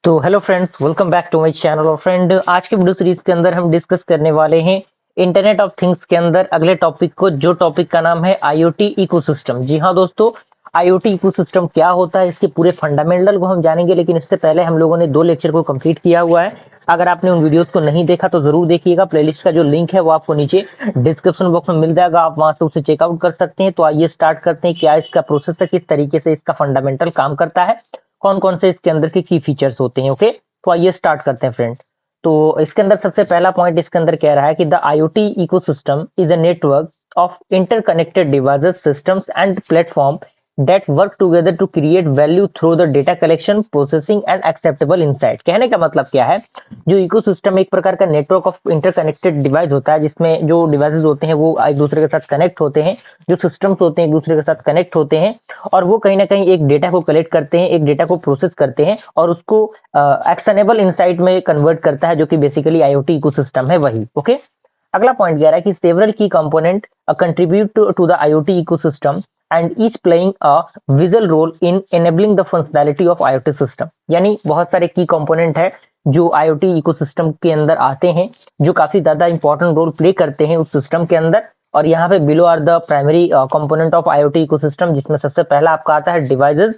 तो hello friends, welcome back to my channel. और friend, आज के वीडियो सीरीज के अंदर हम डिस्कस करने वाले हैं इंटरनेट ऑफ थिंग्स के अंदर अगले टॉपिक को, जो टॉपिक का नाम है आईओटी इकोसिस्टम। जी हाँ दोस्तों, आईओटी इकोसिस्टम क्या होता है, इसके पूरे फंडामेंटल को हम जानेंगे। लेकिन इससे पहले हम लोगों ने 2 लेक्चर को कंप्लीट किया हुआ है। अगर आपने उन वीडियोस को नहीं देखा तो जरूर देखिएगा। प्लेलिस्ट का जो लिंक है वो आपको नीचे डिस्क्रिप्शन बॉक्स में मिल जाएगा, आप वहां से उसे चेकआउट कर सकते हैं। तो आइए स्टार्ट करते हैं, क्या इसका प्रोसेस है, किस तरीके से इसका फंडामेंटल काम करता है, कौन कौन से इसके अंदर के की फीचर्स होते हैं। ओके, तो आइए स्टार्ट करते हैं फ्रेंड। तो इसके अंदर सबसे पहला पॉइंट इसके अंदर कह रहा है कि the IoT ecosystem is a network of interconnected devices, systems and platform that work together to create value through the data collection, processing and acceptable insight। कहने का मतलब क्या है, जो इकोसिस्टम एक प्रकार का नेटवर्क ऑफ इंटरकनेक्टेड डिवाइस होता है, जिसमें जो डिवाइसेस होते हैं वो एक दूसरे के साथ कनेक्ट होते हैं, जो सिस्टम्स होते हैं एक दूसरे के साथ कनेक्ट होते हैं, और वो कहीं ना कहीं एक डेटा को कलेक्ट करते हैं, एक डेटा को प्रोसेस करते हैं और उसको एक्शनेबल इंसाइट में कन्वर्ट करता है, जो कि बेसिकली आईओटी इकोसिस्टम है वही। ओके, अगला पॉइंट कह रहा है कि several key component contribute to the IoT ecosystem and each playing a visual role in enabling the functionality of IoT system. यानी बहुत सारे की कंपोनेंट है जो आईओटी इकोसिस्टम के अंदर आते हैं, जो काफी ज्यादा इंपॉर्टेंट रोल प्ले करते हैं उस सिस्टम के अंदर। और यहाँ पे below are the primary component of IoT ecosystem, जिसमें सबसे पहला आपका आता है डिवाइसेस,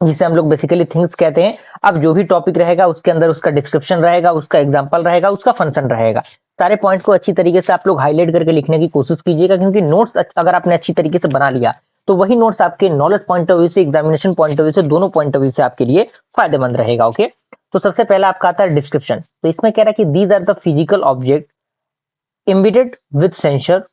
जिसे हम लोग बेसिकली थिंग्स कहते हैं। अब जो भी टॉपिक रहेगा उसके अंदर उसका डिस्क्रिप्शन रहेगा, उसका एग्जांपल रहेगा, उसका फंक्शन रहेगा। सारे पॉइंट को अच्छी तरीके से आप लोग हाईलाइट करके लिखने की कोशिश कीजिएगा, क्योंकि नोट्स अगर आपने अच्छी तरीके से बना लिया तो वही नोट्स आपके नॉलेज पॉइंट ऑफ व्यू से, एग्जामिनेशन पॉइंट ऑफ व्यू से, दोनों पॉइंट ऑफ व्यू से आपके लिए फायदेमंद रहेगा। ओके, तो सबसे पहला आपका आता है डिस्क्रिप्शन। तो इसमें कह रहा है कि these are the physical object embedded with sensor,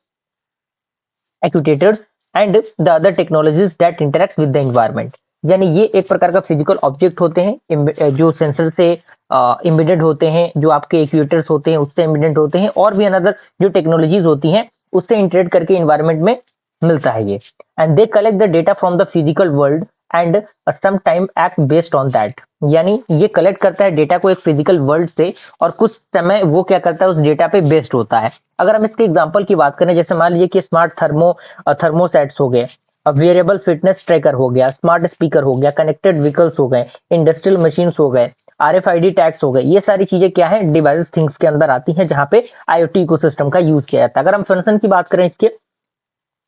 actuators and the other technologies that interact with the environment. यानी ये एक प्रकार का फिजिकल ऑब्जेक्ट होते हैं जो सेंसर से एम्बेडेड होते हैं, जो आपके एक्चुएटर्स होते हैं उससे एम्बेडेड होते हैं, और भी अनदर जो टेक्नोलॉजीज होती हैं उससे इंटरेक्ट करके एनवायरनमेंट में मिलता है ये। And they collect the data from the physical world and some time act based on that. यानी ये कलेक्ट करता है डेटा को एक फिजिकल वर्ल्ड से, और कुछ समय वो क्या करता है उस डेटा पे बेस्ड होता है। अगर हम इसके एग्जांपल की बात करें, जैसे मान लीजिए कि स्मार्ट थर्मोसेट्स हो गए, वेरिएबल फिटनेस ट्रैकर हो गया, स्मार्ट स्पीकर हो गया, कनेक्टेड व्हीकल्स हो गए, इंडस्ट्रियल मशीन्स हो गए, आरएफआईडी टैग्स हो गए, ये सारी चीजें क्या है, डिवाइस थिंग्स के अंदर आती हैं, जहां पे आईओटी इकोसिस्टम का यूज किया जाता है। अगर हम फंक्शन की बात करें इसके,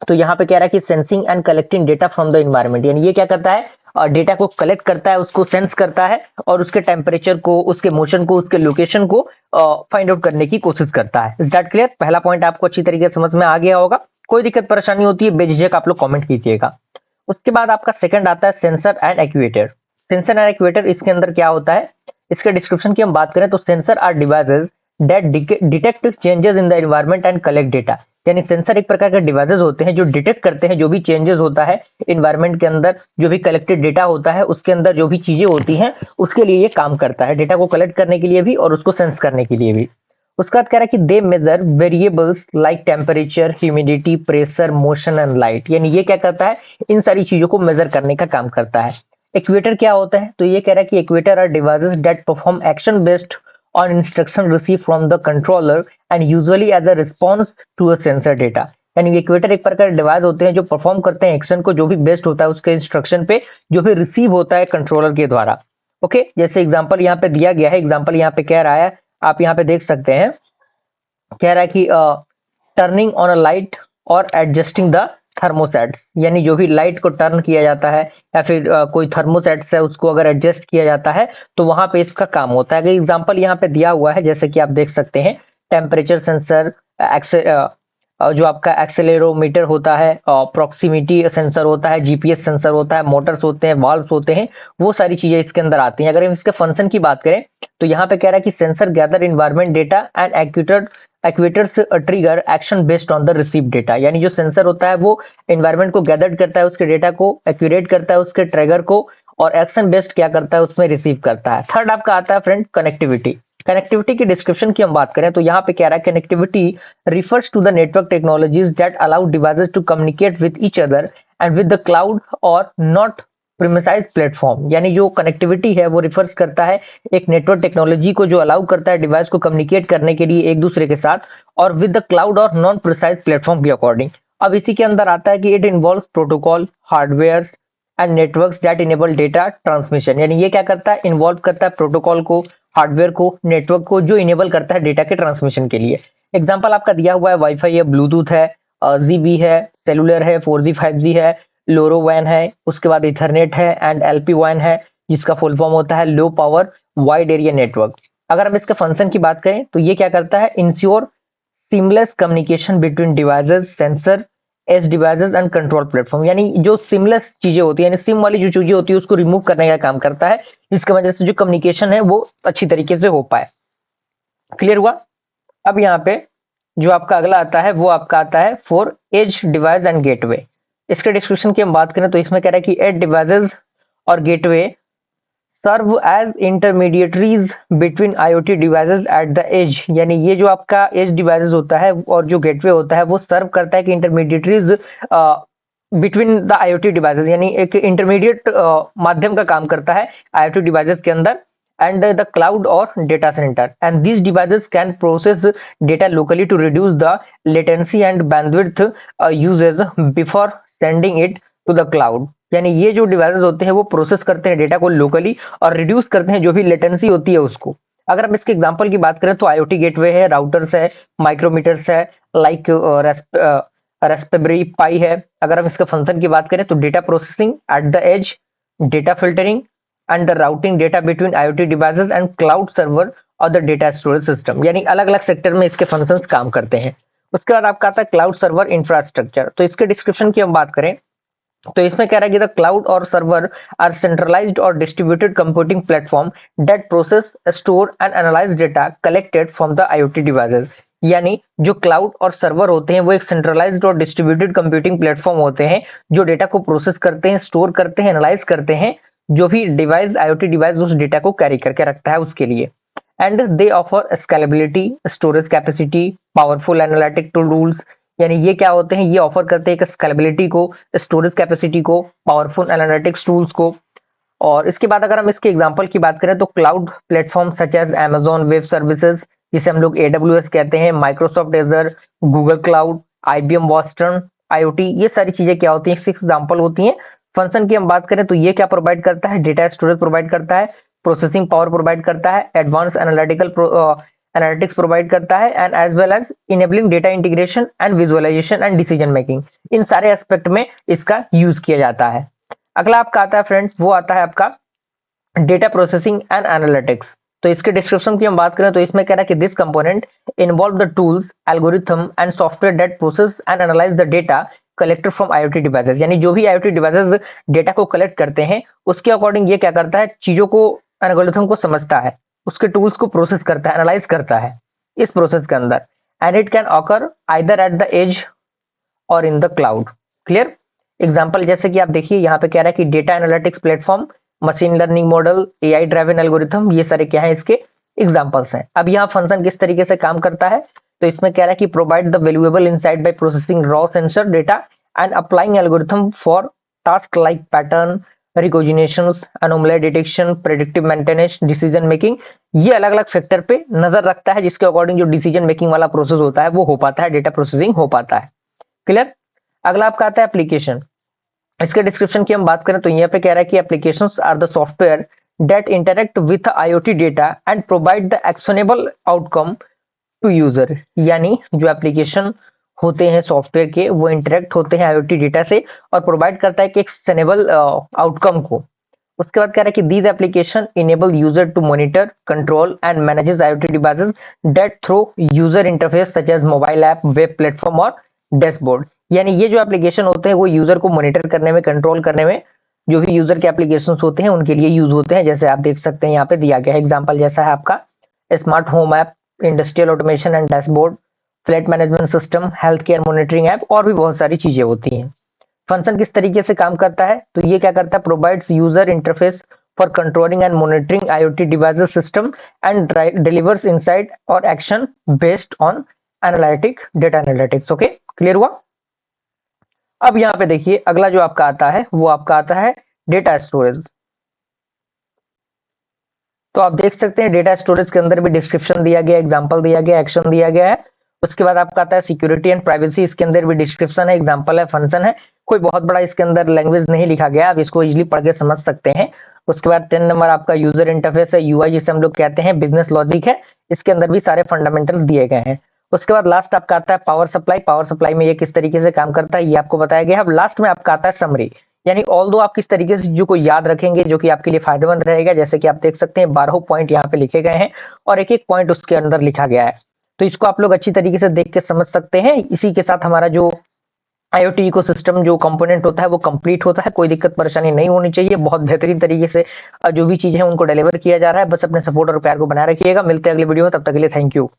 तो यहाँ पे कह रहा है कि sensing and collecting data from the environment. यानी ये क्या करता है, डेटा को कलेक्ट करता है, उसको सेंस करता है, और उसके टेम्परेचर को, उसके मोशन को, उसके लोकेशन को फाइंड आउट करने की कोशिश करता है। Is that clear? पहला पॉइंट आपको अच्छी तरीके से समझ में आ गया होगा। कोई दिक्कत परेशानी होती है बेझिझक आप लोग कमेंट कीजिएगा। उसके बाद आपका सेकंड आता है sensor and actuator. Sensor and actuator, इसके अंदर क्या होता है, इसके डिस्क्रिप्शन की हम बात करें तो sensor are devices that detect changes in the environment and collect data. यानी सेंसर एक प्रकार के डिवाइसेस होते हैं जो डिटेक्ट करते हैं जो भी चेंजेस होता है इन्वायरमेंट के अंदर, जो भी कलेक्टेड डेटा होता है उसके अंदर जो भी चीजें होती हैं उसके लिए ये काम करता है, डेटा को कलेक्ट करने के लिए भी और उसको सेंस करने के लिए भी। उसका बाद कह रहा है कि they major variables like temperature, humidity, pressure, motion and light. यानी ये क्या करता है, इन सारी चीजों को मेजर करने का काम करता है। एक्चुएटर क्या होता है, तो ये कह रहा है कि actuator are devices that perform action based on instruction received from the controller and usually as a response to a sensor data। यानी एक्चुएटर एक प्रकार के डिवाइस होते हैं जो परफॉर्म करते हैं एक्शन को, जो भी बेस्ड होता है उसके इंस्ट्रक्शन पे, जो भी रिसीव होता है कंट्रोलर के द्वारा। ओके, जैसे एग्जांपल यहाँ पे दिया गया है, एग्जांपल यहाँ पे कह रहा है, आप यहाँ पे देख सकते हैं, कह रहा है कि टर्निंग ऑन अ लाइट और एडजस्टिंग द थर्मोसेट्स। यानी जो भी लाइट को टर्न किया जाता है या फिर कोई थर्मोसेट्स है उसको अगर एडजस्ट किया जाता है तो वहां पे इसका काम होता है। अगर एग्जांपल यहाँ पे दिया हुआ है, जैसे कि आप देख सकते हैं, टेम्परेचर सेंसर, जो आपका एक्सेलेरोमीटर होता है, प्रॉक्सिमिटी सेंसर होता है, जीपीएस सेंसर होता है, मोटर्स होते हैं, वाल्व्स होते हैं, वो सारी चीजें इसके अंदर आती हैं। अगर हम इसके फंक्शन की बात करें तो यहाँ पे कह रहा है कि sensor gather environment data and actuators trigger action based on the receive data. यानी जो सेंसर होता है वो एनवायरनमेंट को गैदर करता है, उसके डेटा को एक्यूरेट करता है, उसके ट्रिगर को, और एक्शन बेस्ड क्या करता है उसमें रिसीव करता है। थर्ड आपका आता है फ्रेंड कनेक्टिविटी। कनेक्टिविटी की डिस्क्रिप्शन की हम बात करें तो यहाँ पे कह रहा है connectivity refers to the network technologies that allow devices to communicate with each other and with the cloud or not premises platform. यानी जो कनेक्टिविटी है वो रिफर्स करता है एक नेटवर्क टेक्नोलॉजी को जो अलाउ करता है डिवाइस को कम्युनिकेट करने के लिए एक दूसरे के साथ, और विद द क्लाउड और नॉन प्रिसाइज प्लेटफॉर्म के अकॉर्डिंग। अब इसी के अंदर आता है कि it involve protocol, hardware, and networks that enable data transmission, यानी ये क्या करता है, इन्वॉल्व करता है प्रोटोकॉल को, हार्डवेयर को, नेटवर्क को, जो इनेबल करता है डेटा के ट्रांसमिशन के लिए। एग्जांपल आपका दिया हुआ है, वाईफाई है, ब्लूटूथ है, जीबी है, सेलुलर है, 4G 5G है, लोरो वैन है, उसके बाद इथरनेट है एंड एलपी वैन है, जिसका फुल फॉर्म होता है low power wide area network. अगर हम इसके फंक्शन की बात करें तो ये क्या करता है, ensure seamless communication between devices, sensor, edge devices and control platform, यानी जो सीमलेस चीजें होती है, यानी सिम वाली जो चीजें होती है उसको रिमूव करने का काम करता है, जिसकी वजह से जो कम्युनिकेशन है वो अच्छी तरीके से हो पाए। क्लियर हुआ। अब यहाँ पे जो आपका अगला आता है वो आपका आता है for edge device and gateway. इसके डिस्क्रिप्शन की हम बात करें तो इसमें कह रहा है कि एज डिवाइसेस और gateway serve as intermediaries between IoT devices at the edge, यानी ये जो आपका एज डिवाइसेस होता है और जो गेटवे होता है वो सर्व करता है कि intermediaries between the IoT devices, यानी एक इंटरमीडिएट माध्यम का काम करता है आईओटी डिवाइसेस के अंदर एंड द क्लाउड और data centre, and these devices can process data locally to reduce the latency and bandwidth uses before sending it to the cloud, यानी ये जो डिवाइसेस होते हैं वो प्रोसेस करते हैं डेटा को लोकली और रिड्यूस करते हैं जो भी लेटेंसी होती है उसको। अगर हम इसके एग्जांपल की बात करें तो आईओटी गेटवे है, राउटर्स है, माइक्रोमीटर्स है, लाइक रास्पबेरी पाई है। अगर हम इसके फंक्शन की बात करें तो data processing at the edge, data filtering and the routing data between IoT devices and cloud server or the data storage system, यानी अलग अलग सेक्टर में इसके फंक्शंस काम करते हैं। उसके बाद आपका आता है क्लाउड सर्वर इंफ्रास्ट्रक्चर। तो इसके डिस्क्रिप्शन की हम बात करें तो इसमें कह रहा है कि द क्लाउड और सर्वर आर सेंट्रलाइज्ड और distributed computing platform that process, store and analyse data collected from the IoT devices, यानी जो क्लाउड और सर्वर होते हैं वो एक सेंट्रलाइज्ड और डिस्ट्रीब्यूटेड कंप्यूटिंग प्लेटफॉर्म होते हैं जो डेटा को प्रोसेस करते हैं, स्टोर करते हैं, एनालाइज करते हैं, जो भी डिवाइस आईओटी डिवाइस उस डेटा को कैरी करके रखता है उसके लिए। And they offer scalability, storage capacity, powerful analytic tools, यानी ये क्या होते हैं, ये ऑफर करते हैं एक स्केलेबिलिटी को, स्टोरेज कैपेसिटी को, पावरफुल एनालिटिक्स टूल्स को। और इसके बाद अगर हम इसके एग्जांपल की बात करें तो cloud platform such as Amazon web services, जिसे हम लोग एडब्ल्यूएस कहते हैं, Microsoft Azure, Google cloud, IBM Watson, IoT, ये सारी चीजें क्या होती हैं, 6 एग्जांपल होती हैं। फंक्शन की हम बात करें तो ये क्या प्रोवाइड करता है, डेटा स्टोरेज प्रोवाइड करता है, प्रोसेसिंग पावर प्रोवाइड करता है, एडवांस एनालिटिकल एनालिटिक्स प्रोवाइड करता है and as well as enabling data integration and visualisation and decision making, इन सारे एस्पेक्ट में इसका यूज किया जाता है। अगला आपका आता है फ्रेंड्स, वो आता है आपका डेटा प्रोसेसिंग एंड एनालिटिक्स। तो इसके डिस्क्रिप्शन की हम बात करें तो इसमें कह रहा है कि this component involve the tools, algorithm and software that process and analyse the data collected from IoT devices, यानी जो भी आईओटी डिवाइसेस डेटा को कलेक्ट करते हैं उसके अकॉर्डिंग ये क्या करता है, चीजों को, एल्गोरिथम को समझता है, उसके टूल्स को प्रोसेस करता है, एनालाइज करता है इस प्रोसेस के अंदर, and it can occur either at the edge और in the cloud. Clear. Example जैसे कि आप देखिए यहाँ पे कह रहा है कि data analytics platform, machine learning model, AI driven algorithm, ये सारे क्या है इसके एग्जांपल्स हैं। अब यहाँ फंक्शन किस तरीके से काम करता है तो इसमें कह रहा है कि provide the valuable insight by processing raw sensor data and applying algorithm for task like pattern recognitions, anomaly detection, predictive maintenance, decision making, ये अलग अलग फैक्टर पे नजर रखता है जिसके अकॉर्डिंग जो डिसीजन मेकिंग वाला प्रोसेस होता है वो हो पाता है, डेटा प्रोसेसिंग हो पाता है। क्लियर। अगला आपका आता है एप्लीकेशन। इसके डिस्क्रिप्शन की हम बात करें तो यहाँ पे कह रहा है कि applications are the software that interact with IoT data and provide the actionable outcome to user, यानी जो एप्लीकेशन होते हैं सॉफ्टवेयर के वो इंटरेक्ट होते हैं आईओटी डेटा से और प्रोवाइड करता है कि एक्शनेबल आउटकम को। उसके बाद कह रहा है कि these application enable user to monitor, control and manages IoT devices that through user interface such as mobile app, web platform or dashboard, यानी ये जो एप्लीकेशन होते हैं वो यूजर को मॉनिटर करने में, कंट्रोल करने में, जो भी यूजर के एप्लीकेशंस होते हैं उनके लिए यूज होते हैं। जैसे आप देख सकते हैं यहाँ पे दिया गया है एग्जांपल, जैसा है आपका smart home app, industrial automation and dashboard, flight management system, health care monitoring app और भी बहुत सारी चीजें होती हैं। फंक्शन किस तरीके से काम करता है तो ये क्या करता है, provides user interface for controlling and monitoring IoT devices system and delivers insight और action based on analytic data analytics. Okay, clear हुआ। अब यहाँ पे देखिए अगला जो आपका आता है वो आपका आता है डेटा स्टोरेज। तो आप देख सकते हैं डेटा स्टोरेज के अंदर भी डिस्क्रिप्शन दिया गया, एग्जांपल दिया गया, एक्शन दिया गया है। उसके बाद आपका आता है सिक्योरिटी एंड प्राइवेसी, इसके अंदर भी डिस्क्रिप्शन है, एग्जांपल है, फंक्शन है। कोई बहुत बड़ा इसके अंदर लैंग्वेज नहीं लिखा गया, आप इसको इजीली पढ़ के समझ सकते हैं। उसके बाद 10 नंबर आपका यूजर इंटरफेस है, यूआई जिसे हम लोग कहते हैं, बिजनेस लॉजिक है, इसके अंदर भी सारे फंडामेंटल्स दिए गए हैं। उसके बाद लास्ट आपका आता है पावर सप्लाई। पावर सप्लाई में ये किस तरीके से काम करता है ये आपको बताया गया है। अब लास्ट में आपका आता है समरी, यानी ऑल दो आप किस तरीके से चीजों को याद रखेंगे जो कि आपके लिए फायदेमंद रहेगा। जैसे कि आप देख सकते हैं 12 पॉइंट यहाँ पे लिखे गए हैं और एक एक पॉइंट उसके अंदर लिखा गया है, तो इसको आप लोग अच्छी तरीके से देख के समझ सकते हैं। इसी के साथ हमारा जो आईओटी इकोसिस्टम जो कंपोनेंट होता है वो कंप्लीट होता है, कोई दिक्कत परेशानी नहीं होनी चाहिए। बहुत बेहतरीन तरीके से जो भी चीजें हैं उनको डिलीवर किया जा रहा है। बस अपने सपोर्ट और प्यार को बनाए रखिएगा। मिलते हैं अगले वीडियो में, तब तक के लिए थैंक यू।